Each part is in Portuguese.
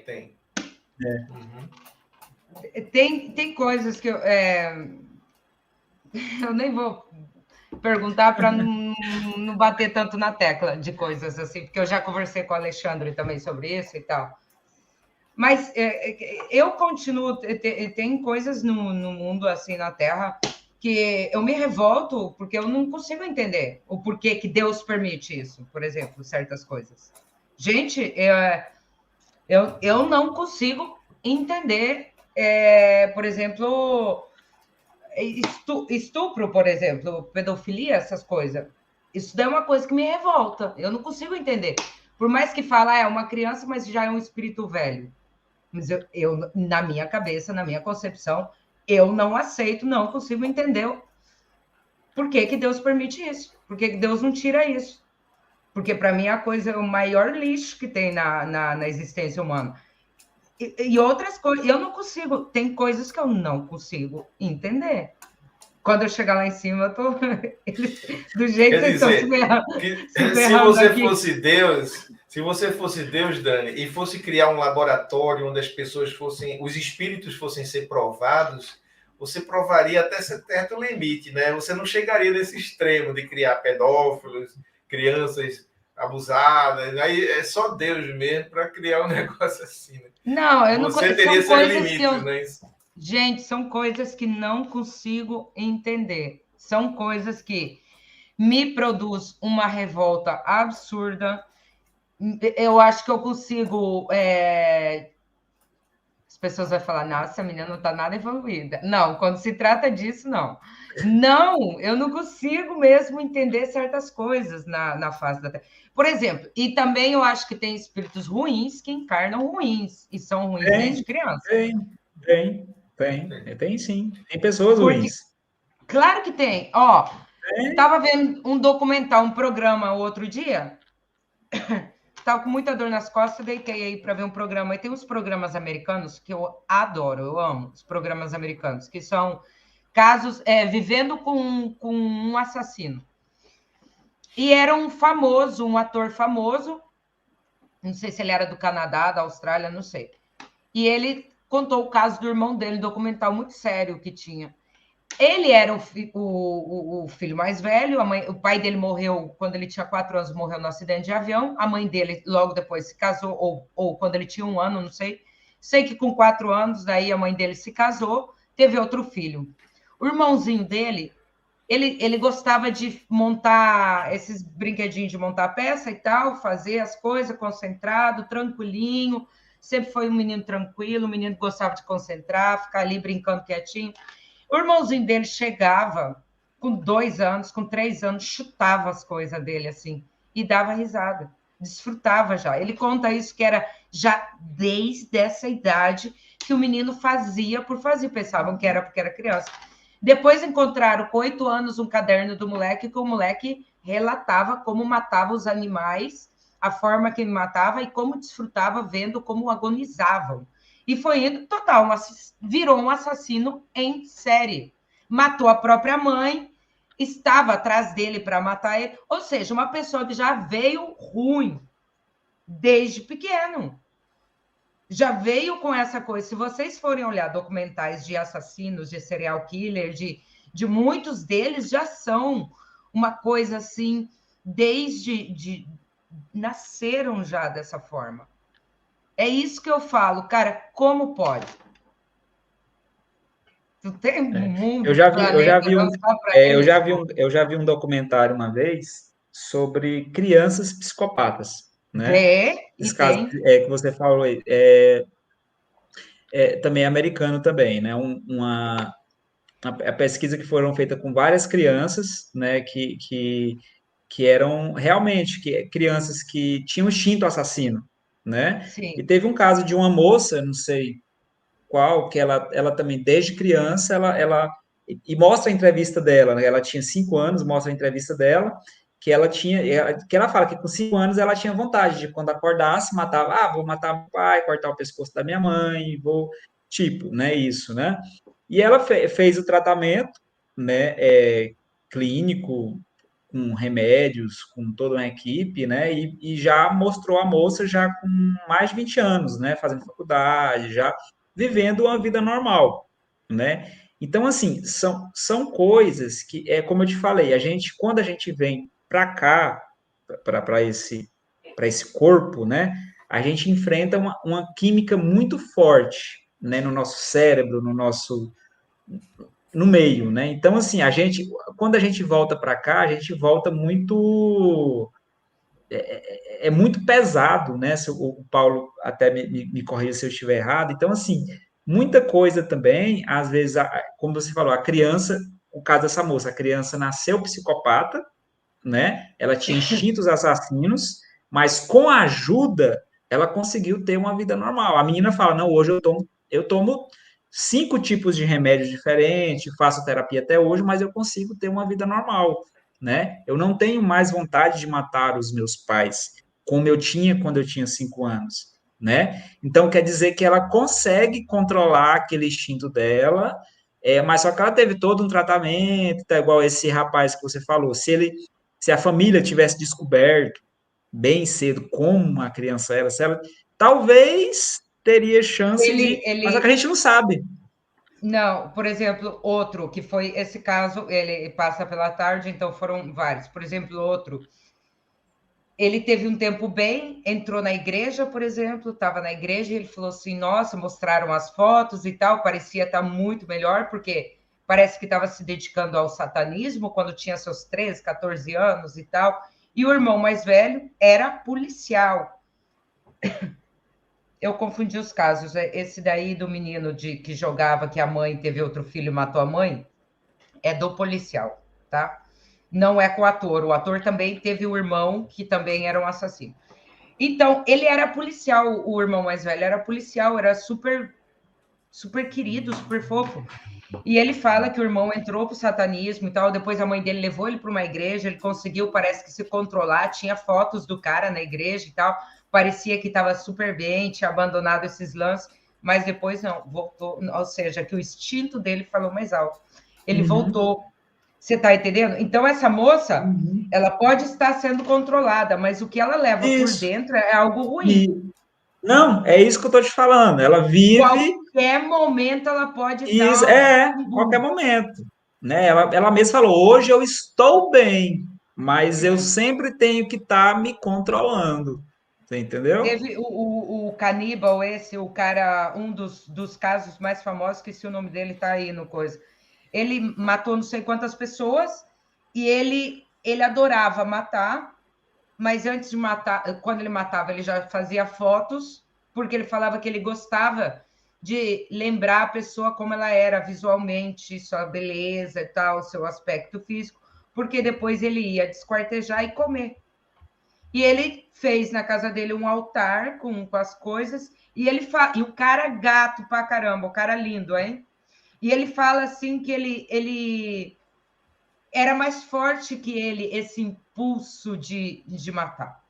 Tem. Uhum. Tem coisas que eu nem vou perguntar para não bater tanto na tecla de coisas assim, porque eu já conversei com o Alexandre também sobre isso e tal. Mas eu continuo, tem coisas no mundo, assim, na Terra, que eu me revolto porque eu não consigo entender o porquê que Deus permite isso, por exemplo, certas coisas. Gente, eu não consigo entender, por exemplo, estupro, por exemplo, pedofilia, essas coisas. Isso daí é uma coisa que me revolta. Eu não consigo entender. Por mais que fala, é uma criança, mas já é um espírito velho. Mas eu, na minha cabeça, na minha concepção, eu não aceito, não consigo entender por que, que Deus permite isso. Por que, que Deus não tira isso? Porque, para mim, a coisa é o maior lixo que tem na existência humana. E outras coisas, eu não consigo. Tem coisas que eu não consigo entender. Quando eu chegar lá em cima, eu tô. Do jeito que vocês estão se ferrando aqui. Se você fosse Deus, Dani, e fosse criar um laboratório onde as pessoas fossem, os espíritos fossem ser provados, você provaria até certo limite, né? Você não chegaria nesse extremo de criar pedófilos, crianças abusadas. Aí é só Deus mesmo para criar um negócio assim. Né? Não, eu você não. teria São seus coisas limites, que eu. né? Gente, são coisas que não consigo entender. São coisas que me produz uma revolta absurda. Eu acho que eu consigo. As pessoas vão falar, nossa, a menina não está nada evoluída. Não, quando se trata disso, não. Não, eu não consigo mesmo entender certas coisas na face da Terra. Por exemplo, e também eu acho que tem espíritos ruins que encarnam ruins, e são ruins desde criança. Tem sim. Tem pessoas ruins. Claro que tem. Ó, estava vendo um documental, um programa outro dia. Estava com muita dor nas costas, deitei aí para ver um programa. E tem uns programas americanos que eu adoro, eu amo os programas americanos, que são casos vivendo com um assassino. E era um ator famoso, não sei se ele era do Canadá, da Austrália, não sei. E ele contou o caso do irmão dele, um documental muito sério que tinha. Ele era o filho mais velho, o pai dele morreu quando ele tinha 4 anos, morreu no acidente de avião, a mãe dele logo depois se casou, ou quando ele tinha 1 ano, não sei. Sei que com 4 anos, daí a mãe dele se casou, teve outro filho. O irmãozinho dele, ele gostava de montar esses brinquedinhos de montar peça e tal, fazer as coisas concentrado, tranquilinho, sempre foi um menino tranquilo, um menino que gostava de concentrar, ficar ali brincando quietinho. O irmãozinho dele chegava com 2 anos, com 3 anos, chutava as coisas dele assim e dava risada, desfrutava já. Ele conta isso que era já desde essa idade que o menino fazia por fazer, pensavam que era porque era criança. Depois encontraram com 8 anos um caderno do moleque que o moleque relatava como matava os animais, a forma que ele matava e como desfrutava vendo como agonizavam. E foi indo total, virou um assassino em série. Matou a própria mãe, estava atrás dele para matar ele. Ou seja, uma pessoa que já veio ruim desde pequeno. Já veio com essa coisa. Se vocês forem olhar documentais de assassinos, de serial killer, de muitos deles já são uma coisa assim, desde nasceram já dessa forma. É isso que eu falo, cara, como pode? Tu tem um mundo, eu já vi um documentário uma vez sobre crianças psicopatas, né? Esse caso que você falou também é americano também, né? A pesquisa que foram feita com várias crianças, né? Que eram realmente crianças que tinham instinto assassino, né? Sim. E teve um caso de uma moça, não sei qual, que ela também, desde criança, e mostra a entrevista dela, né? Ela tinha 5 anos, mostra a entrevista dela, que ela fala que com 5 anos ela tinha vontade de, quando acordasse, vou matar meu pai, cortar o pescoço da minha mãe, né, isso, né? E ela fez o tratamento, né, clínico, com remédios, com toda uma equipe, né? E já mostrou a moça já com mais de 20 anos, né? Fazendo faculdade, já vivendo uma vida normal, né? Então, assim, são coisas que, como eu te falei, quando a gente vem para cá, para esse corpo, né? A gente enfrenta uma química muito forte, né? No nosso cérebro, no meio, né? Então, assim, quando a gente volta para cá, a gente volta muito muito pesado, né? Se o Paulo até me corrija se eu estiver errado. Então, assim, muita coisa também, às vezes, como você falou, a criança, o caso dessa moça, a criança nasceu psicopata, né? Ela tinha instintos assassinos, mas com a ajuda, ela conseguiu ter uma vida normal. A menina fala: não, hoje eu tomo 5 tipos de remédios diferentes, faço terapia até hoje, mas eu consigo ter uma vida normal, né? Eu não tenho mais vontade de matar os meus pais, como eu tinha quando eu tinha 5 anos, né? Então, quer dizer que ela consegue controlar aquele instinto dela, mas só que ela teve todo um tratamento, tá igual esse rapaz que você falou. Se a família tivesse descoberto bem cedo como a criança era, se ela talvez teria chance mas só que a gente não sabe. Não, por exemplo, outro, que foi esse caso, ele passa pela tarde, então foram vários. Por exemplo, outro, ele teve um tempo bem, entrou na igreja, por exemplo, estava na igreja e ele falou assim: nossa, mostraram as fotos e tal, parecia estar muito melhor, porque parece que estava se dedicando ao satanismo quando tinha seus 13, 14 anos e tal. E o irmão mais velho era policial. Eu confundi os casos. Esse daí do menino que jogava, que a mãe teve outro filho e matou a mãe, é do policial, tá? Não é com o ator. O ator também teve o irmão, que também era um assassino. Então, ele era policial, o irmão mais velho era policial, era super, super querido, super fofo. E ele fala que o irmão entrou pro satanismo e tal, depois a mãe dele levou ele para uma igreja, ele conseguiu, parece que se controlar, tinha fotos do cara na igreja e tal, parecia que estava super bem, tinha abandonado esses lances, mas depois não, voltou, ou seja, que o instinto dele falou mais alto. Ele voltou. Você está entendendo? Então, essa moça, ela pode estar sendo controlada, mas o que ela leva por dentro é algo ruim. Não, é isso que eu estou te falando. Ela vive. Qualquer momento ela pode Isso, dar. qualquer momento. Né? Ela mesma falou: hoje eu estou bem, mas eu sempre tenho que estar me controlando. Você entendeu? Teve o caníbal, o cara, um dos casos mais famosos, que se o nome dele está aí no coisa. Ele matou não sei quantas pessoas e ele adorava matar, mas antes de matar, quando ele matava, ele já fazia fotos, porque ele falava que ele gostava de lembrar a pessoa como ela era visualmente, sua beleza e tal, seu aspecto físico, porque depois ele ia desquartejar e comer. E ele fez na casa dele um altar com as coisas, e o cara gato pra caramba, o cara lindo, hein? E ele fala assim que ele era mais forte que ele, esse impulso de matar.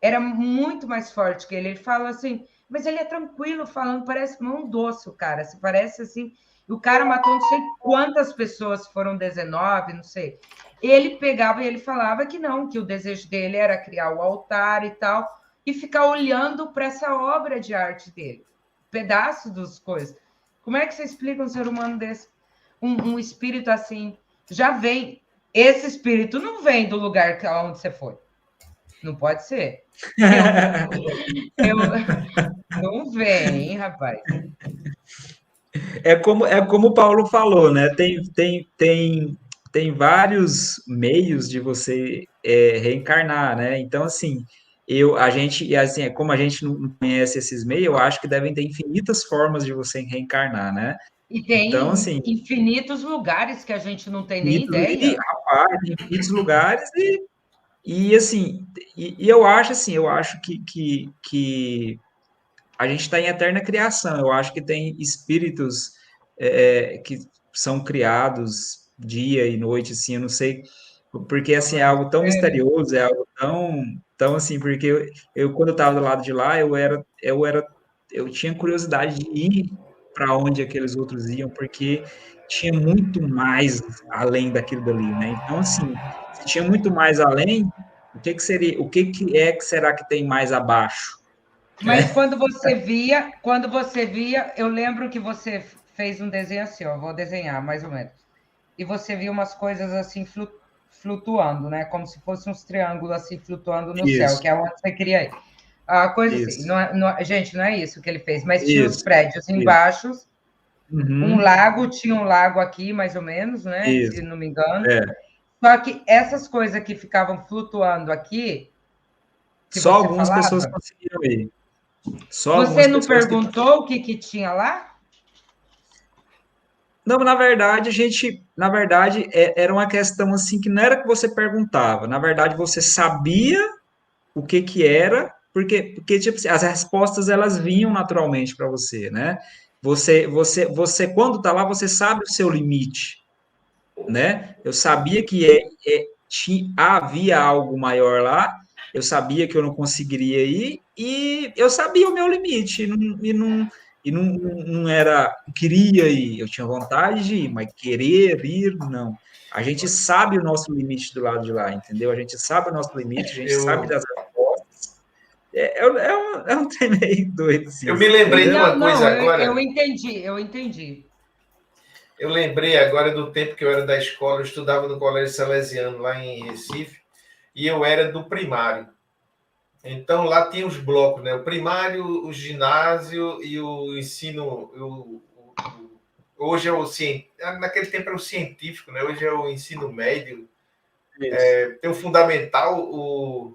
Era muito mais forte que ele. Ele fala assim, mas ele é tranquilo falando, parece um doce o cara, se parece assim. E o cara matou não sei quantas pessoas, foram 19, não sei. Ele pegava e ele falava que não, que o desejo dele era criar o altar e tal, e ficar olhando para essa obra de arte dele, pedaço das coisas. Como é que você explica um ser humano desse? Um espírito assim, já vem. Esse espírito não vem do lugar onde você foi. Não pode ser. Não vem, rapaz. É como o Paulo falou, né? Tem vários meios de você reencarnar, né? Então, assim, como a gente não conhece esses meios, eu acho que devem ter infinitas formas de você reencarnar, né? E tem Então, assim, infinitos lugares que a gente não tem nem ideia. Rapaz, infinitos lugares assim, eu acho que a gente está em eterna criação. Eu acho que tem espíritos que são criados dia e noite, assim, eu não sei, porque assim é algo tão misterioso, é algo tão assim, porque eu quando eu estava do lado de lá, eu tinha curiosidade de ir para onde aqueles outros iam, porque tinha muito mais além daquilo dali, né? Então, assim, se tinha muito mais além, o que que seria, o que será que tem mais abaixo, Mas né? quando você via, eu lembro que você fez um desenho assim, ó, vou desenhar mais ou menos. E você via umas coisas assim flutuando, né? Como se fossem uns triângulos assim flutuando no céu, Isso, que é onde você queria ir. A coisa assim, isso, gente, não é isso que ele fez, mas tinha os isso, prédios isso. embaixo, Uhum, tinha um lago aqui, mais ou menos, né? Se isso, não me engano. é. Só que essas coisas que ficavam flutuando aqui, que Só você algumas pessoas falava, conseguiram ir. Só você algumas não pessoas que... perguntou o que tinha lá? Não, na verdade, na verdade, era uma questão assim que não era que você perguntava, na verdade, você sabia o que que era, porque tipo assim, as respostas elas vinham naturalmente para você, né? Você quando tá lá, você sabe o seu limite, né? Eu sabia que havia algo maior lá, eu sabia que eu não conseguiria ir e eu sabia o meu limite e não era queria ir, eu tinha vontade de ir, mas querer ir não. A gente sabe o nosso limite do lado de lá, entendeu? A gente sabe o nosso limite, a gente sabe Eu, das respostas. É um trem meio doido, assim, eu me lembrei de entendeu? uma Não, coisa não, eu agora. entendi, eu entendi. Eu lembrei agora do tempo que eu era da escola, eu estudava no Colégio Salesiano, lá em Recife, e eu era do primário. Então, lá tinha os blocos, né? O primário, o ginásio e o ensino. Hoje é o naquele tempo era o científico, né? Hoje é o ensino médio. Isso. Tem o fundamental,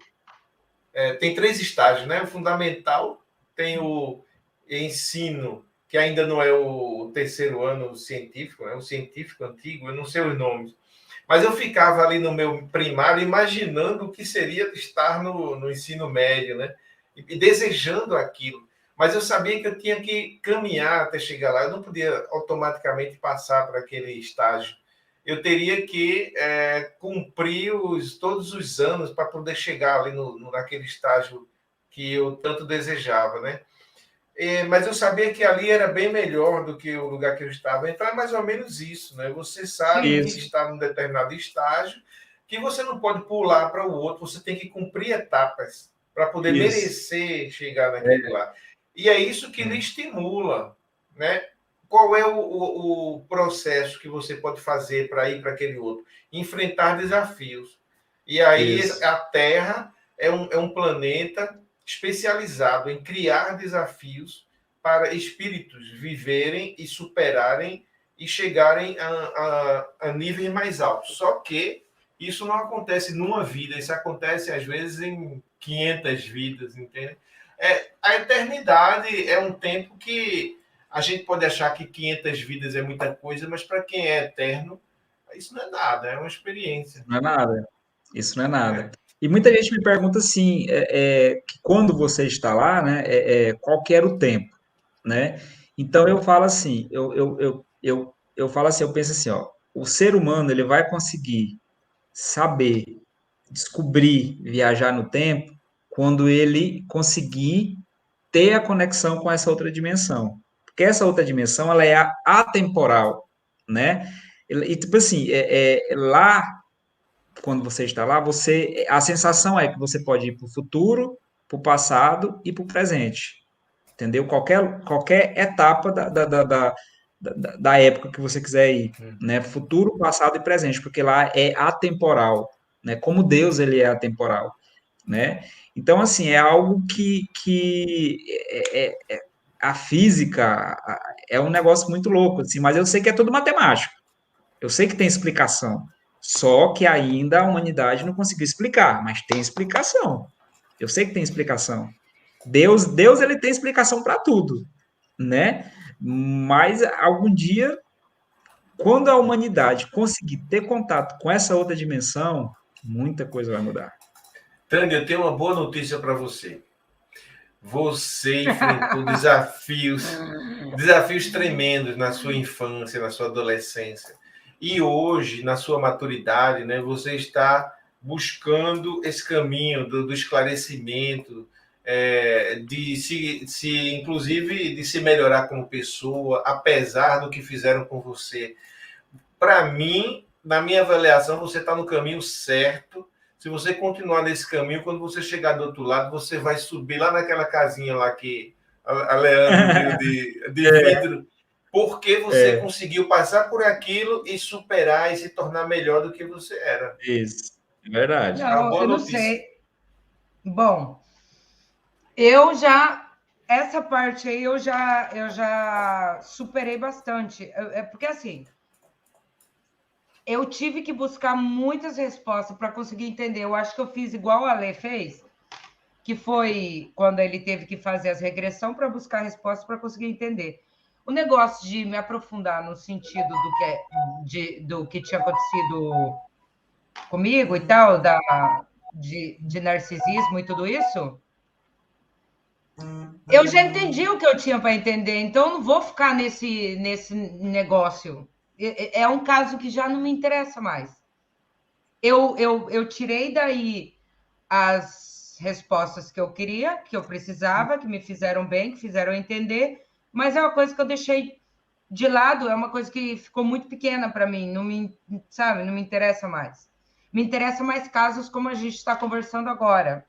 tem 3 estágios, né? O fundamental, tem o ensino, que ainda não é o terceiro ano científico, é o científico antigo, eu não sei os nomes. Mas eu ficava ali no meu primário imaginando o que seria estar no ensino médio, né? E desejando aquilo. Mas eu sabia que eu tinha que caminhar até chegar lá. Eu não podia automaticamente passar para aquele estágio. Eu teria que cumprir todos os anos para poder chegar ali naquele estágio que eu tanto desejava, né? Mas eu sabia que ali era bem melhor do que o lugar que eu estava. Então é mais ou menos isso, né? Você sabe que Sim, Isso, está num determinado estágio, que você não pode pular para o outro, você tem que cumprir etapas para poder isso. merecer chegar naquele lá. E é isso que lhe estimula, né? Qual é o processo que você pode fazer para ir para aquele outro? Enfrentar desafios. E aí Isso. a Terra é um planeta especializado em criar desafios para espíritos viverem e superarem e chegarem a níveis mais altos. Só que isso não acontece numa vida, isso acontece às vezes em 500 vidas, entende? A eternidade é um tempo que a gente pode achar que 500 vidas é muita coisa, mas para quem é eterno, isso não é nada, é uma experiência. Não é nada. Isso não é nada. É. E muita gente me pergunta assim, que quando você está lá, né, qual que era o tempo, né? Então eu falo assim, eu falo assim, eu penso assim, ó, o ser humano ele vai conseguir saber, descobrir, viajar no tempo quando ele conseguir ter a conexão com essa outra dimensão. Porque essa outra dimensão, ela é atemporal, né? E tipo assim, lá quando você está lá, a sensação é que você pode ir para o futuro, para o passado e para o presente, entendeu? Qualquer etapa da época que você quiser ir, né? Futuro, passado e presente, porque lá é atemporal, né? Como Deus ele é atemporal, né? Então assim é algo que a física é um negócio muito louco, assim, mas eu sei que é tudo matemático. Eu sei que tem explicação, só que ainda a humanidade não conseguiu explicar, mas tem explicação. Eu sei que tem explicação. Deus ele tem explicação para tudo, né? Mas algum dia, quando a humanidade conseguir ter contato com essa outra dimensão, muita coisa vai mudar. Tânia, eu tenho uma boa notícia para você. Você enfrentou desafios tremendos na sua infância, na sua adolescência. E hoje, na sua maturidade, né, você está buscando esse caminho do esclarecimento, inclusive, de se melhorar como pessoa, apesar do que fizeram com você. para mim, na minha avaliação, você está no caminho certo. Se você continuar nesse caminho, quando você chegar do outro lado, você vai subir lá naquela casinha lá que a Leandro viu de vidro, porque você conseguiu passar por aquilo e superar e se tornar melhor do que você era. Isso, é verdade. É uma Não, boa eu não notícia. sei. Bom, eu já essa parte aí eu já superei bastante. É porque assim, eu tive que buscar muitas respostas para conseguir entender. Eu acho que eu fiz igual a Lê fez, que foi quando ele teve que fazer as regressão para buscar respostas para conseguir entender. O negócio de me aprofundar no sentido do que tinha acontecido comigo e tal, de narcisismo e tudo isso, eu já entendi o que eu tinha para entender, então eu não vou ficar nesse negócio. É um caso que já não me interessa mais. Eu tirei daí as respostas que eu queria, que eu precisava, que me fizeram bem, que fizeram entender, mas é uma coisa que eu deixei de lado, é uma coisa que ficou muito pequena para mim, não me, sabe, não me interessa mais. Me interessa mais casos como a gente está conversando agora,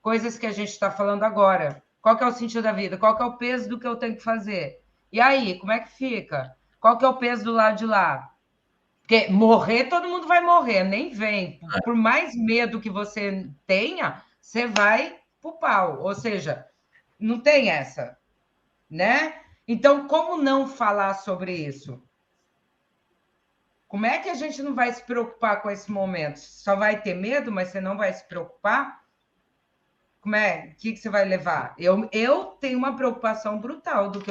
coisas que a gente está falando agora. Qual que é o sentido da vida? Qual que é o peso do que eu tenho que fazer? E aí, como é que fica? Qual que é o peso do lado de lá? Porque morrer, todo mundo vai morrer, nem vem. Por mais medo que você tenha, você vai pro pau. Ou seja, não tem essa, né? Então, como não falar sobre isso? Como é que a gente não vai se preocupar com esse momento? Só vai ter medo, mas você não vai se preocupar? Como é? O que você vai levar? Eu tenho uma preocupação brutal do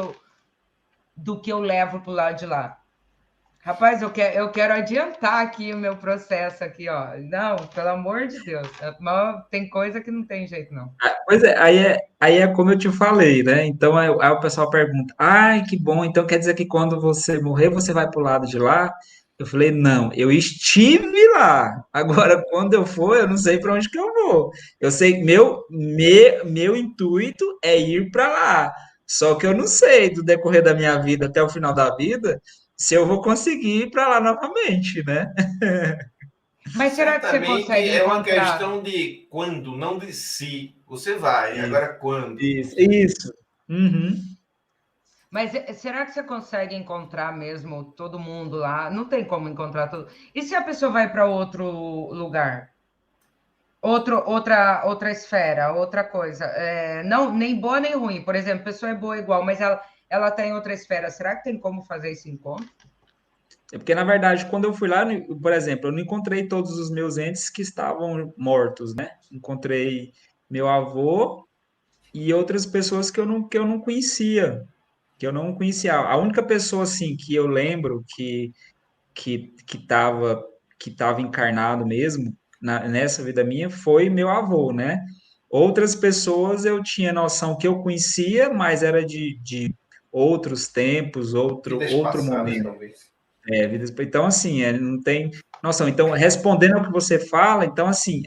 que eu levo para o lado de lá. Rapaz, eu quero adiantar aqui o meu processo aqui, ó. Não, pelo amor de Deus. Mas tem coisa que não tem jeito, não. Pois é, aí é como eu te falei, né? Então aí o pessoal pergunta: ai, que bom, então quer dizer que quando você morrer, você vai para o lado de lá? Eu falei: não, eu estive lá. Agora, quando eu for, eu não sei para onde que eu vou. Eu sei, meu intuito é ir para lá. Só que eu não sei, do decorrer da minha vida até o final da vida, se eu vou conseguir ir para lá novamente, né? Mas será que você Certamente consegue é uma encontrar? questão de quando, não de se. Você vai, agora quando? Isso. Uhum. Mas será que você consegue encontrar mesmo todo mundo lá? Não tem como encontrar todo. E se a pessoa vai para outro lugar? Outra esfera, outra coisa. Não, nem boa nem ruim. Por exemplo, a pessoa é boa igual, mas ela está em outra esfera. Será que tem como fazer esse encontro? É porque, na verdade, quando eu fui lá, por exemplo, eu não encontrei todos os meus entes que estavam mortos, né? Encontrei meu avô e outras pessoas que eu não conhecia, que eu não conhecia. A única pessoa, assim, que eu lembro que estava encarnado mesmo nessa vida minha foi meu avô, né? Outras pessoas eu tinha noção que eu conhecia, mas era de outros tempos, Vidas outro passadas, momento. talvez. Então, assim, não tem noção. Então, respondendo ao que você fala, então, assim,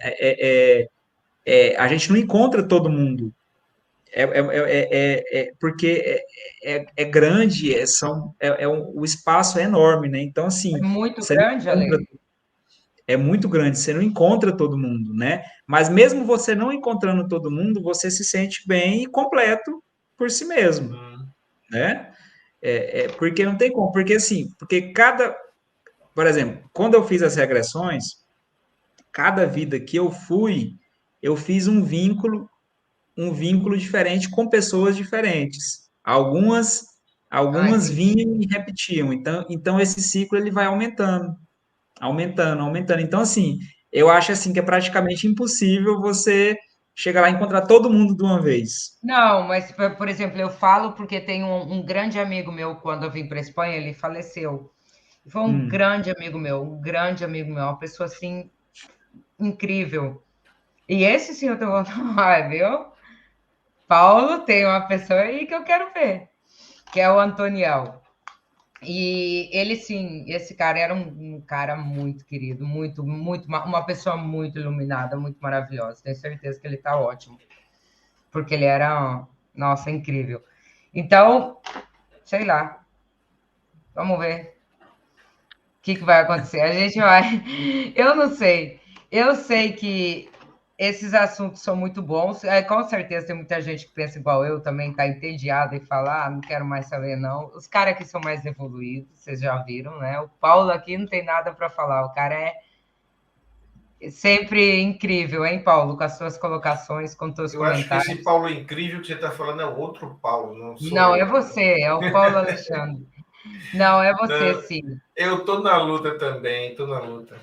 a gente não encontra todo mundo. Porque é grande, o espaço é enorme, né? Então, assim, É muito você não grande, encontra, Ale? é muito grande, você não encontra todo mundo, né? Mas mesmo você não encontrando todo mundo, você se sente bem e completo por si mesmo, né? Porque não tem como, porque assim, por exemplo, quando eu fiz as regressões, cada vida que eu fui, eu fiz um vínculo diferente com pessoas diferentes. Ah, Algumas entendi. vinham e repetiam. Então esse ciclo ele vai aumentando, aumentando, aumentando. Então assim, eu acho assim que é praticamente impossível você chegar lá e encontrar todo mundo de uma vez. Não, mas, por exemplo, eu falo porque tem um grande amigo meu, quando eu vim para a Espanha, ele faleceu. Foi um grande amigo meu, uma pessoa assim incrível. E esse sim eu tenho vontade, viu? Paulo tem uma pessoa aí que eu quero ver, que é o Antoniel. E ele sim, esse cara era um cara muito querido, uma pessoa muito iluminada, muito maravilhosa. Tenho certeza que ele tá ótimo, porque ele era, nossa, incrível. Então, sei lá, vamos ver. que vai acontecer? A gente vai. Eu não sei. Eu sei que esses assuntos são muito bons. Com certeza tem muita gente que pensa igual eu também, está entediada e fala, não quero mais saber, não. Os caras aqui são mais evoluídos, vocês já viram, né? O Paulo aqui não tem nada para falar. O cara é sempre incrível, hein, Paulo? Com as suas colocações, com os seus Eu acho que esse comentários. Paulo incrível que você está falando é outro Paulo, não sou Não, é eu. você, é o Paulo Alexandre. Não, é você, Não, sim. eu estou na luta também, estou na luta.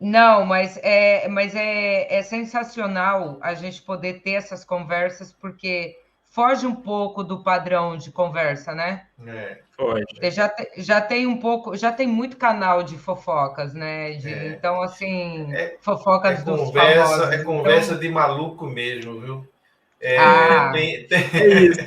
Não, mas é sensacional a gente poder ter essas conversas, porque foge um pouco do padrão de conversa, né? É, Pode. Você já tem um pouco, já tem muito canal de fofocas, né? é, Então, assim, é, fofocas dos é famosos. conversa Então, de maluco mesmo, viu? ah, É isso.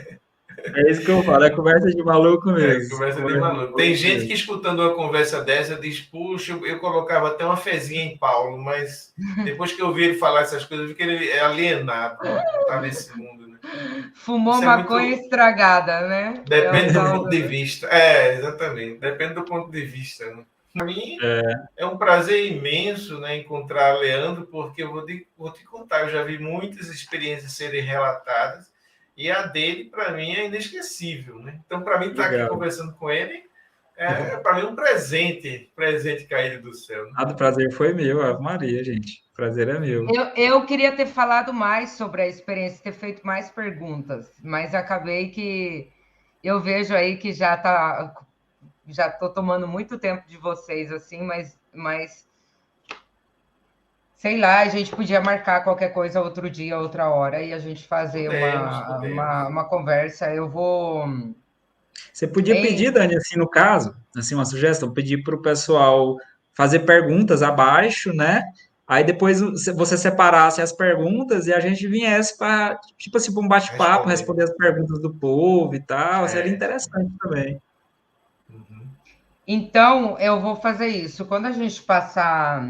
É isso que eu falo, é conversa de maluco mesmo. Conversa de Conversa de maluco. Tem maluco gente que mesmo. escutando uma conversa dessa diz, puxa, eu colocava até uma fezinha em Paulo, mas depois que eu ouvi ele falar essas coisas, eu vi que ele é alienado, né? Não está nesse mundo, né? fumou Isso é maconha muito. estragada, né? É o Depende do tal ponto do... de vista. É, exatamente. Depende do ponto de vista, né? Para mim, É, é um prazer imenso, né, encontrar Leandro, porque eu vou te contar, eu já vi muitas experiências serem relatadas e a dele, para mim, é inesquecível. Né? Então, para mim, estar aqui obrigado. conversando com ele é, para mim, um presente caído do céu. Né? Nada, o prazer foi meu, Ave Maria, gente. O prazer é meu. Eu queria ter falado mais sobre a experiência, ter feito mais perguntas, mas acabei que eu vejo aí que já estou tomando muito tempo de vocês, assim, mas sei lá, a gente podia marcar qualquer coisa outro dia, outra hora, e a gente fazer Podemos. uma conversa. Eu vou. Você podia pedir, Hein? Dani, assim, no caso, assim, uma sugestão, pedir para o pessoal fazer perguntas abaixo, né? Aí depois você separasse as perguntas e a gente viesse para, tipo assim, para um bate-papo, Responder. responder as perguntas do povo e tal. Seria É. interessante também. Uhum. Então, eu vou fazer isso. Quando a gente passar.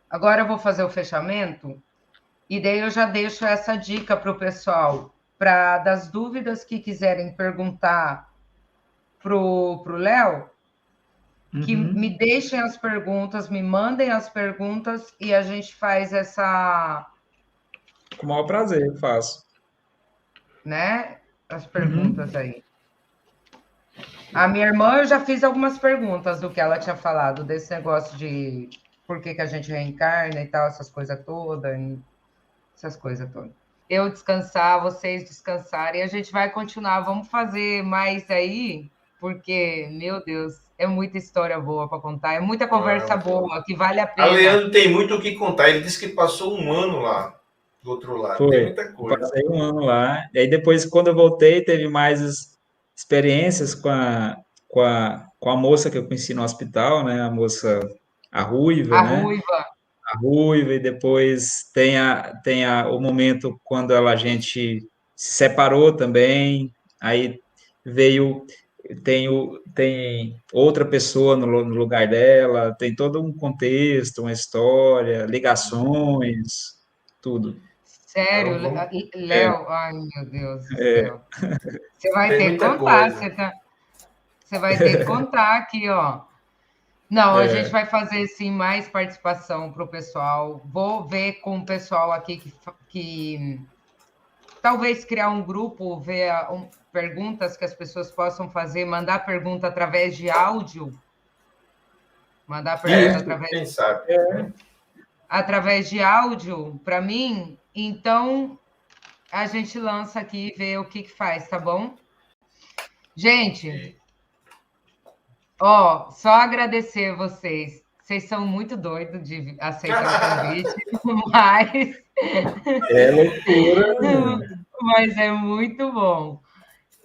Agora eu vou fazer o fechamento. E daí eu já deixo essa dica para o pessoal, para das dúvidas que quiserem perguntar pro Léo, que Uhum. me deixem as perguntas, me mandem as perguntas e a gente faz essa, Com o maior prazer, eu faço. né, as Uhum. perguntas aí. A minha irmã, eu já fiz algumas perguntas do que ela tinha falado, desse negócio de por que a gente reencarna e tal, essas coisas todas. Eu descansar, vocês descansarem, a gente vai continuar. Vamos fazer mais aí, porque, meu Deus, é muita história boa para contar, é muita conversa Vamos. boa que vale a A pena. Leandro tem muito o que contar. Ele disse que passou um ano lá, do outro lado. Tem Foi. muita Eu coisa. passei um ano lá. E aí depois, quando eu voltei, teve mais experiências com a moça que eu conheci no hospital, né? A moça, a ruiva, A né? Ruiva, A ruiva, e depois o momento quando a gente se separou também. Aí veio, tem outra pessoa no lugar dela, tem todo um contexto, uma história, ligações, tudo. sério, Então, vamos. Léo, ai meu Deus do É, céu. Você vai Tem ter que muita contar, coisa. você vai ter que contar aqui, ó. Não, a gente é, vai fazer sim mais participação para o pessoal. Vou ver com o pessoal aqui que talvez criar um grupo, ver perguntas que as pessoas possam fazer, mandar pergunta através de áudio, mandar pergunta isso. Quem sabe? Né? através de áudio para mim. Então a gente lança aqui e vê o que faz, tá bom? Gente, Ok. ó, só agradecer vocês. Vocês são muito doidos de aceitar o convite, mas, É loucura, mas é muito bom.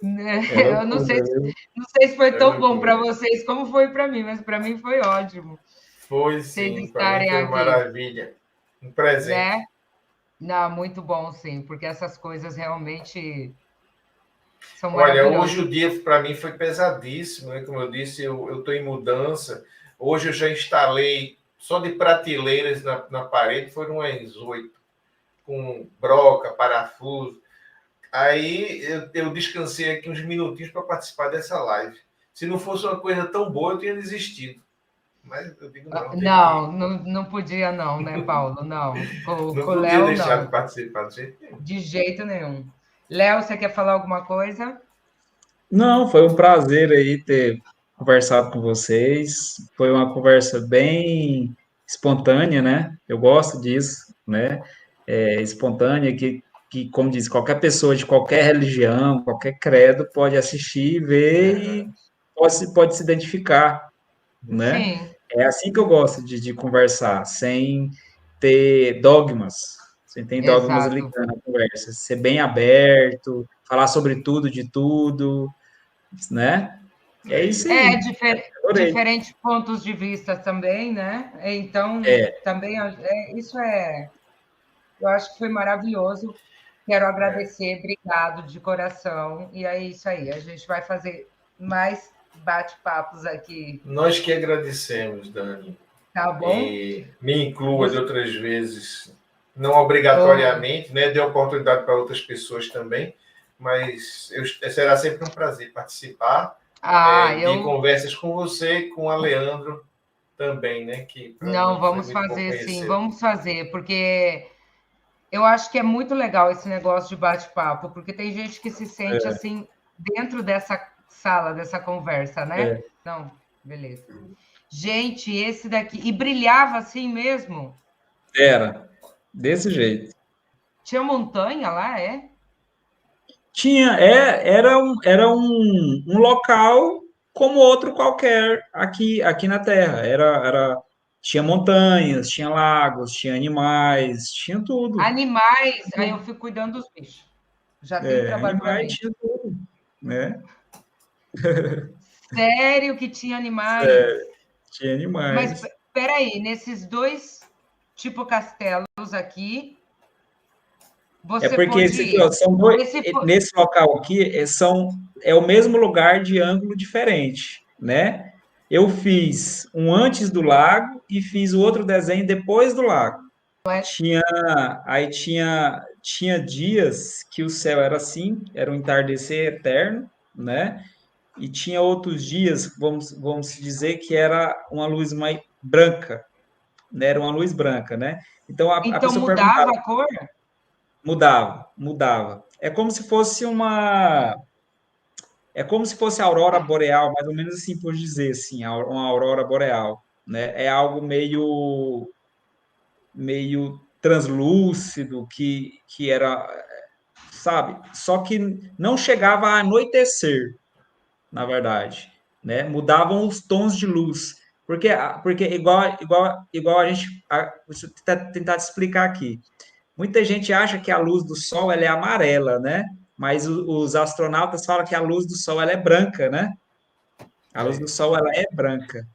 é Eu não sei, loucura, viu? não sei se foi É tão bom para loucura. vocês como foi para mim, mas para mim foi ótimo Foi vocês sim, para mim estarem foi uma aqui, maravilha. Um presente. né? Não, muito bom, sim, porque essas coisas realmente são Olha, hoje maravilhosas. o dia para mim foi pesadíssimo, né? Como eu disse, eu estou em mudança. Hoje eu já instalei, só de prateleiras na parede, foram umas 8, com broca, parafuso. Aí eu descansei aqui uns minutinhos para participar dessa live. Se não fosse uma coisa tão boa, eu tinha desistido. Mas eu digo, não. Não podia não, né, Paulo? Não. Com Não o podia Léo, deixar de não. participar do jeito nenhum. De jeito nenhum. Léo, você quer falar alguma coisa? Não, foi um prazer aí ter conversado com vocês. Foi uma conversa bem espontânea, né? Eu gosto disso, né? Espontânea, como diz, qualquer pessoa de qualquer religião, qualquer credo pode assistir, ver e pode se identificar, né? Sim, É assim que eu gosto de conversar, sem ter dogmas, sem ter dogmas exato. ligando a conversa. Ser bem aberto, falar sobre tudo, de tudo, né? É É isso isso. É, aí. Adorei. diferentes pontos de vista também, né? Então, É, também, eu acho que foi maravilhoso. Quero É. agradecer, obrigado de coração. E é isso aí, a gente vai fazer mais bate-papos aqui, Nós que agradecemos, Dani. tá bom? E me inclua de Você, outras vezes, não oh, obrigatoriamente, né? Dê oportunidade para outras pessoas também, mas será sempre um prazer participar de eu conversas com você e com a Leandro também, né? Que para não, mim foi vamos muito bom fazer sim, conhecê-lo. vamos fazer, porque eu acho que é muito legal esse negócio de bate-papo, porque tem gente que se sente assim dentro dessa sala, dessa conversa, né? é. Não, beleza. Gente, esse daqui. E brilhava assim mesmo? Era, desse jeito. Tinha montanha lá, é? Era um local como outro qualquer aqui na Terra. Tinha montanhas, tinha lagos, tinha animais, tinha tudo. Animais, aí eu fico cuidando dos bichos. Já tem trabalho para Animais mim. tinha tudo, né? Sério que tinha animais? Tinha Mas animais. peraí, nesses dois tipo castelos aqui, É você porque pôde ir. são dois, Esse, nesse local aqui é o mesmo lugar de ângulo diferente, né? Eu fiz um antes do lago e fiz o outro desenho depois do lago. Tinha, tinha dias que o céu era assim, era um entardecer eterno, né? E tinha outros dias, vamos dizer, que era uma luz mais branca, né? Era uma luz branca, né? Então a então pessoa perguntava, mudava a cor? mudava. É como se fosse a aurora boreal, mais ou menos assim por dizer assim, uma aurora boreal, né? É algo meio translúcido que era, sabe? Só que não chegava a anoitecer, na verdade, né? Mudavam os tons de luz. Porque igual deixa eu tentar te explicar aqui. Muita gente acha que a luz do sol ela é amarela, né? Mas os astronautas falam que a luz do sol ela é branca, né? A luz do É, sol ela é branca,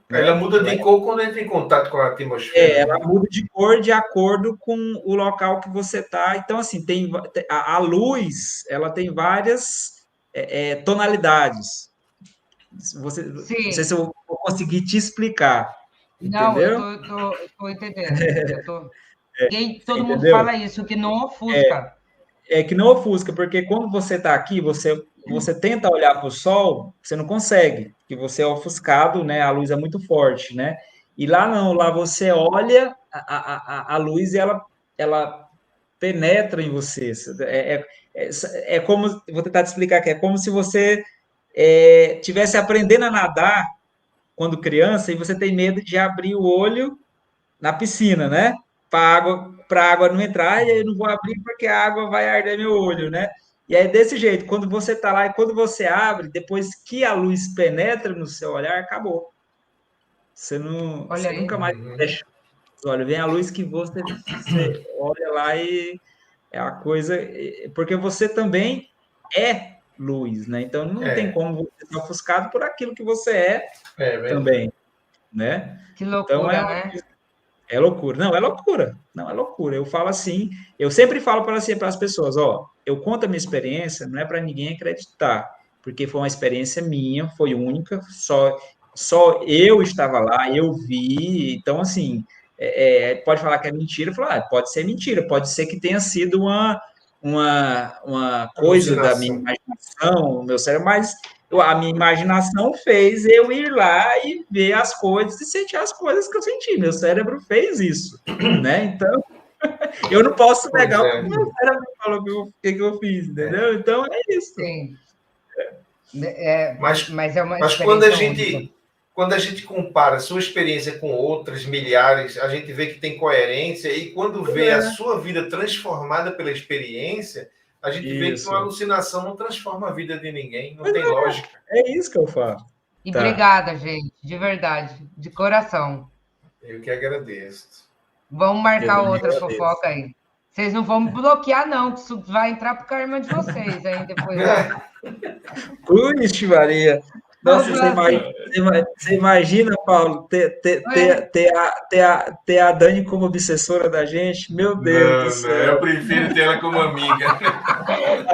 ela né? muda de cor quando entra em contato com a atmosfera, Ela né? muda de cor de acordo com o local que você está. Então, assim, a luz, ela tem várias tonalidades. Não sei se Sim. eu vou conseguir te explicar, Não, eu entendeu? tô entendendo. Você Todo mundo entendeu? fala isso, que não ofusca. É que não ofusca, porque quando você está aqui, você tenta olhar para o sol, você não consegue, porque você é ofuscado, né? A luz é muito forte, né? E lá não, lá você olha a luz e ela penetra em você. É como, vou tentar te explicar aqui, é como se você tivesse aprendendo a nadar quando criança e você tem medo de abrir o olho na piscina, né? Para a água não entrar, e aí eu não vou abrir porque a água vai arder meu olho, né? E aí, desse jeito, quando você está lá e quando você abre, depois que a luz penetra no seu olhar, acabou. Olha Você aí. nunca mais fecha os olhos. Vem a luz que você olha lá e é a coisa. Porque você também é luz, né? Então não tem É, como você ser ofuscado por aquilo que você é é verdade. também, né? Que Então loucura, né? é loucura. Não, é loucura. Não, é loucura. Eu falo assim, eu sempre falo para assim, as pessoas, ó, eu conto a minha experiência, não é para ninguém acreditar, porque foi uma experiência minha, foi única, só eu estava lá, eu vi, então assim, pode falar que é mentira, falar, pode ser mentira, pode ser que tenha sido uma coisa da minha Alucinação. imaginação, o meu cérebro, mas A minha imaginação fez eu ir lá e ver as coisas e sentir as coisas que eu senti. Meu cérebro fez isso, né? Então, eu não posso negar o que meu cérebro falou que eu fiz, entendeu? Então, é isso. Sim. Mas é uma quando a gente compara a sua experiência com outras milhares, a gente vê que tem coerência, e quando vê a sua vida transformada pela experiência, a gente vê que uma alucinação não transforma a vida de ninguém, não tem lógica. É isso que eu falo. E obrigada, gente, de verdade, de coração. Eu que agradeço. Vamos marcar outra fofoca aí. Vocês não vão me bloquear, não, que isso vai entrar pro karma de vocês aí depois. Puxa, Maria. Nossa, você imagina, Paulo, ter a Dani como obsessora da gente? Meu Deus do céu. Eu prefiro ter ela como amiga.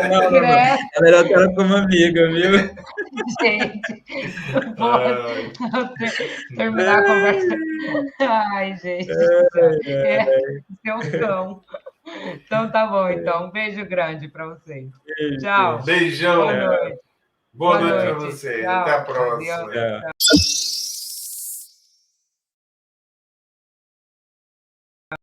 Não. É melhor ter ela como amiga, viu? Gente, vou terminar a conversa. Ai, gente. Seu cão. Então tá bom, então. Um beijo grande para vocês. Tchau. Beijão. Boa noite. Boa noite para vocês. Tchau. Até a próxima. Tchau.